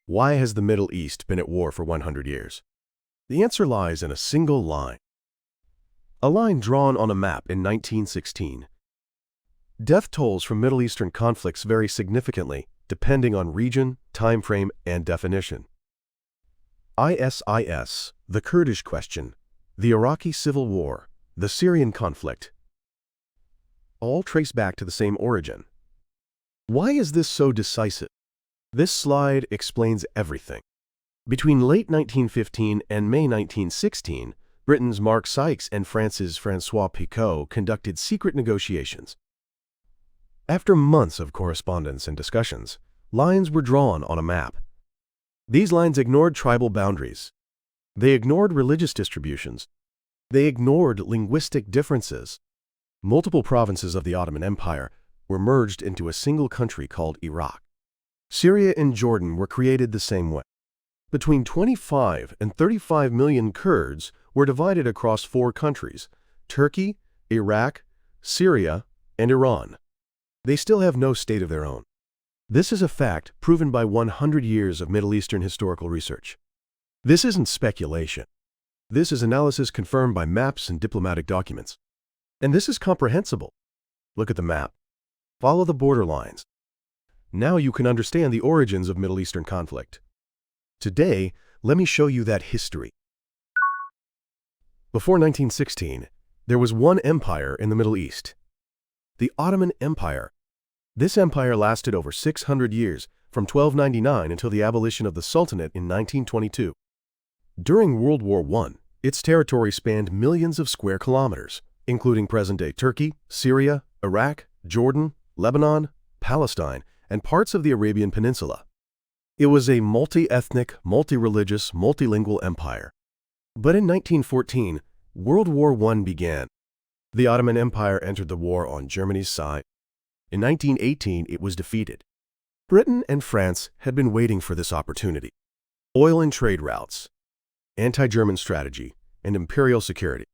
Why has the Middle East been at war for 100 years? The answer lies in a single line. A line drawn on a map in 1916. Death tolls from Middle Eastern conflicts vary significantly depending on region, time frame, and definition. ISIS, the Kurdish question, the Iraqi Civil War, the Syrian conflict, all trace back to the same origin. Why is this so decisive? This slide explains everything. Between late 1915 and May 1916, Britain's Mark Sykes and France's François Picot conducted secret negotiations. After months of correspondence and discussions, lines were drawn on a map. These lines ignored tribal boundaries. They ignored religious distributions. They ignored linguistic differences. Multiple provinces of the Ottoman Empire were merged into a single country called Iraq. Syria and Jordan were created the same way. Between 25 and 35 million Kurds were divided across 4 countries: Turkey, Iraq, Syria, and Iran. They still have no state of their own. This is a fact proven by 100 years of Middle Eastern historical research. This isn't speculation. This is analysis confirmed by maps and diplomatic documents. And this is comprehensible. Look at the map. Follow the border lines. Now you can understand the origins of Middle Eastern conflict. Today, let me show you that history. Before 1916, there was one empire in the Middle East, the Ottoman Empire. This empire lasted over 600 years, from 1299 until the abolition of the Sultanate in 1922. During World War I, its territory spanned millions of square kilometers, including present-day Turkey, Syria, Iraq, Jordan, Lebanon, Palestine, and parts of the Arabian Peninsula. It was a multi-ethnic, multi-religious, multilingual empire. But in 1914, World War I began. The Ottoman Empire entered the war on Germany's side. In 1918, it was defeated. Britain and France had been waiting for this opportunity. Oil and trade routes, anti-German strategy, and imperial security.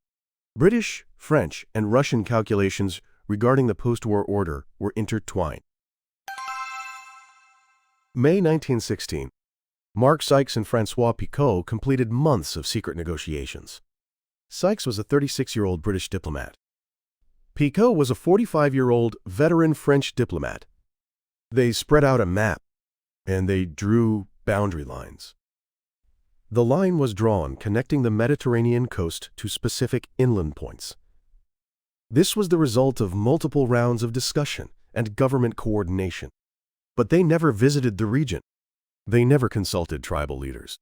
British, French, and Russian calculations regarding the post-war order were intertwined. May 1916. Mark Sykes and François Picot completed months of secret negotiations. Sykes was a 36-year-old British diplomat. Picot was a 45-year-old veteran French diplomat. They spread out a map, and they drew boundary lines. The line was drawn connecting the Mediterranean coast to specific inland points. This was the result of multiple rounds of discussion and government coordination. But they never visited the region. They never consulted tribal leaders.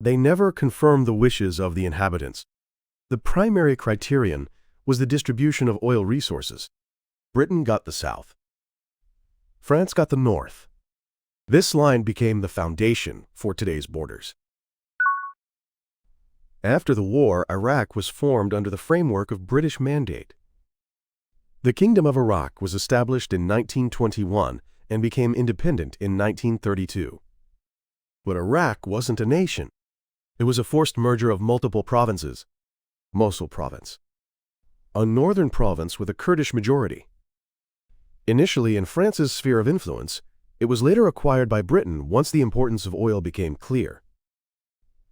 They never confirmed the wishes of the inhabitants. The primary criterion was the distribution of oil resources. Britain got the south. France got the north. This line became the foundation for today's borders. After the war, Iraq was formed under the framework of British mandate. The Kingdom of Iraq was established in 1921 and became independent in 1932. But Iraq wasn't a nation. It was a forced merger of multiple provinces. Mosul Province, a northern province with a Kurdish majority. Initially in France's sphere of influence, it was later acquired by Britain once the importance of oil became clear.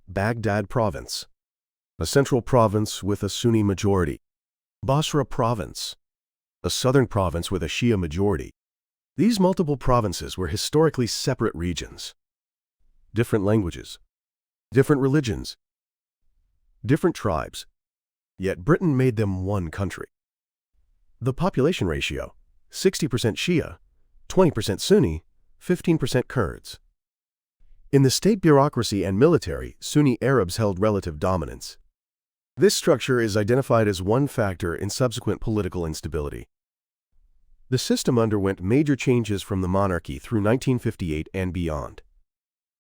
Baghdad Province, a central province with a Sunni majority. Basra Province, a southern province with a Shia majority. These multiple provinces were historically separate regions. Different languages, different religions, different tribes, yet Britain made them one country. The population ratio, 60% Shia, 20% Sunni, 15% Kurds. In the state bureaucracy and military, Sunni Arabs held relative dominance. This structure is identified as one factor in subsequent political instability. The system underwent major changes from the monarchy through 1958 and beyond.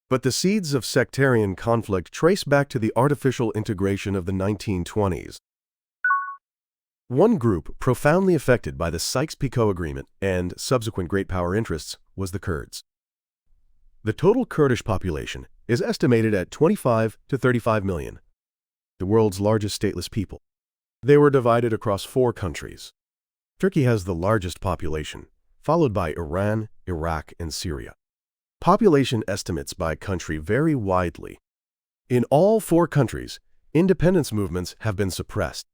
But the seeds of sectarian conflict trace back to the artificial integration of the 1920s. One group profoundly affected by the Sykes-Picot Agreement and subsequent great power interests was the Kurds. The total Kurdish population is estimated at 25 to 35 million, the world's largest stateless people. They were divided across 4 countries. Turkey has the largest population, followed by Iran, Iraq, and Syria. Population estimates by country vary widely. In all 4 countries, independence movements have been suppressed.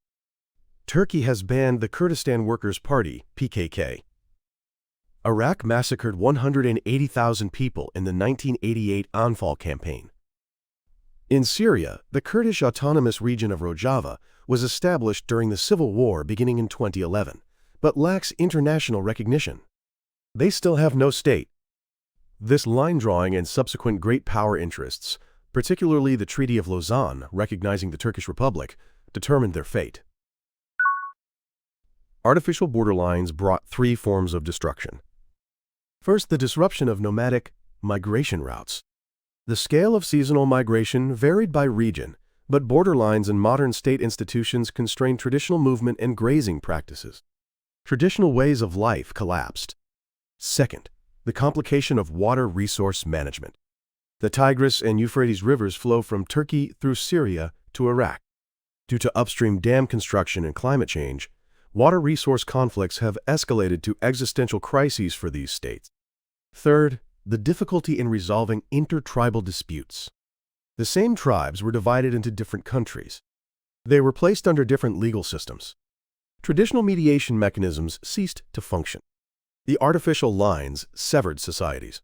Turkey has banned the Kurdistan Workers' Party, PKK. Iraq massacred 180,000 people in the 1988 Anfal campaign. In Syria, the Kurdish autonomous region of Rojava was established during the civil war beginning in 2011, but lacks international recognition. They still have no state. This line drawing and subsequent great power interests, particularly the Treaty of Lausanne recognizing the Turkish Republic, determined their fate. Artificial borderlines brought 3 forms of destruction. First, the disruption of nomadic migration routes. The scale of seasonal migration varied by region, but borderlines and modern state institutions constrained traditional movement and grazing practices. Traditional ways of life collapsed. Second, the complication of water resource management. The Tigris and Euphrates rivers flow from Turkey through Syria to Iraq. Due to upstream dam construction and climate change, water resource conflicts have escalated to existential crises for these states. Third, the difficulty in resolving intertribal disputes. The same tribes were divided into different countries. They were placed under different legal systems. Traditional mediation mechanisms ceased to function. The artificial lines severed societies.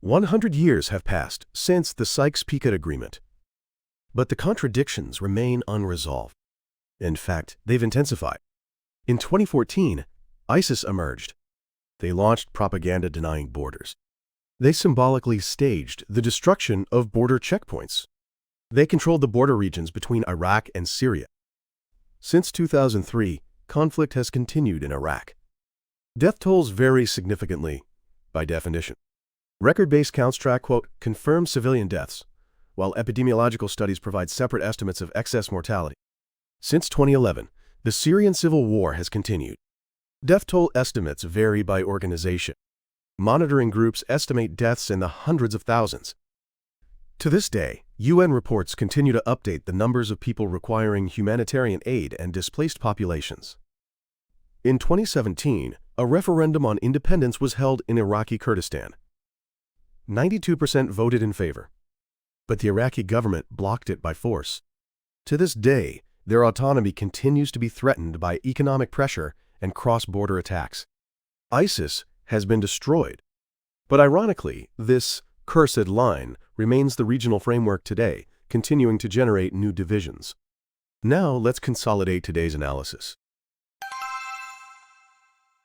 100 years have passed since the Sykes-Picot Agreement, but the contradictions remain unresolved. In fact, they've intensified. In 2014, ISIS emerged. They launched propaganda denying borders. They symbolically staged the destruction of border checkpoints. They controlled the border regions between Iraq and Syria. Since 2003, conflict has continued in Iraq. Death tolls vary significantly, by definition. Record-based counts track, quote, confirmed civilian deaths, while epidemiological studies provide separate estimates of excess mortality. Since 2011, the Syrian civil war has continued. Death toll estimates vary by organization. Monitoring groups estimate deaths in the hundreds of thousands. To this day, UN reports continue to update the numbers of people requiring humanitarian aid and displaced populations. In 2017, a referendum on independence was held in Iraqi Kurdistan. 92% voted in favor, but the Iraqi government blocked it by force. To this day, their autonomy continues to be threatened by economic pressure and cross-border attacks. ISIS has been destroyed, but ironically, this cursed line remains the regional framework today, continuing to generate new divisions. Now let's consolidate today's analysis.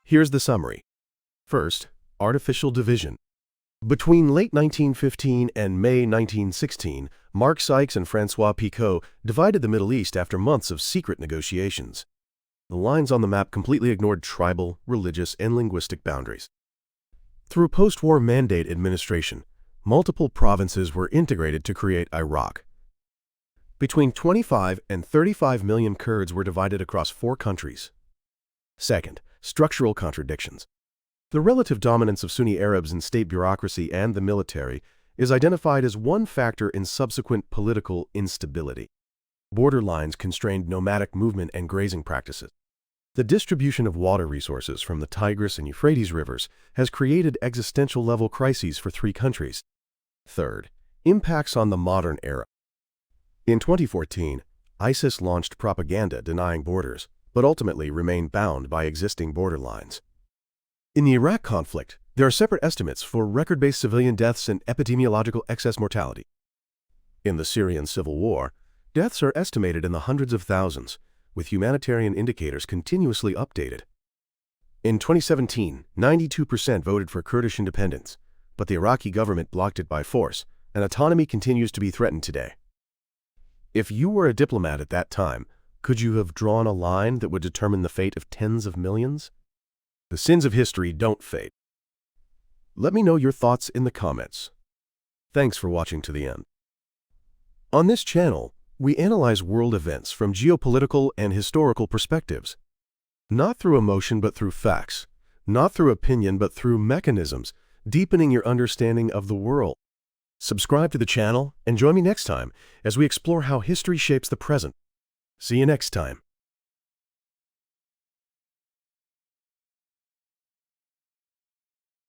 Here's the summary. First, artificial division. Between late 1915 and May 1916, Mark Sykes and François Picot divided the Middle East after months of secret negotiations. The lines on the map completely ignored tribal, religious, and linguistic boundaries. Through post-war mandate administration, multiple provinces were integrated to create Iraq. Between 25 and 35 million Kurds were divided across 4 countries. Second, structural contradictions. The relative dominance of Sunni Arabs in state bureaucracy and the military is identified as one factor in subsequent political instability. Border lines constrained nomadic movement and grazing practices. The distribution of water resources from the Tigris and Euphrates rivers has created existential-level crises for 3 countries. Third, impacts on the modern era. In 2014, ISIS launched propaganda denying borders, but ultimately remained bound by existing border lines. In the Iraq conflict, there are separate estimates for record-based civilian deaths and epidemiological excess mortality. In the Syrian civil war, deaths are estimated in the hundreds of thousands, with humanitarian indicators continuously updated. In 2017, 92% voted for Kurdish independence, but the Iraqi government blocked it by force, and autonomy continues to be threatened today. If you were a diplomat at that time, could you have drawn a line that would determine the fate of tens of millions? The sins of history don't fade. Let me know your thoughts in the comments. Thanks for watching to the end. On this channel, we analyze world events from geopolitical and historical perspectives. Not through emotion but through facts. Not through opinion but through mechanisms, deepening your understanding of the world. Subscribe to the channel and join me next time as we explore how history shapes the present. See you next time.